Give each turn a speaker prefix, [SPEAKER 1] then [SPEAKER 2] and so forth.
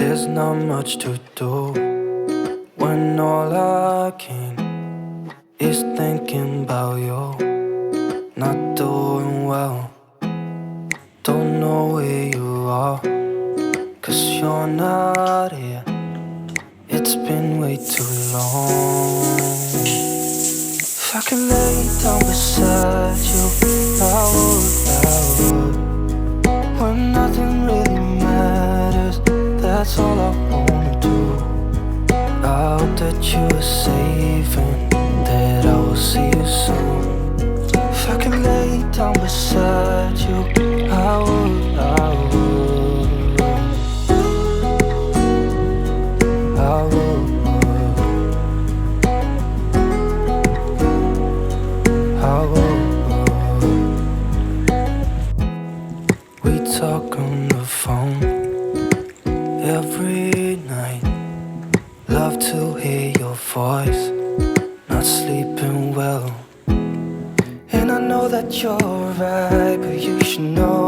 [SPEAKER 1] There's not much to do when all I can is thinking about you. Not doing well, don't know where you are, 'cause you're not here. It's been way too long. If I could lay down beside you, I would. When nothing really matters, that's all I wanna do. I hope that you are safe and that I will see you soon. If I could lay down beside you, I would. I would. I would. We talk on the phone every night. Love to hear your voice. Not sleeping well, and I know that you're right, but you should know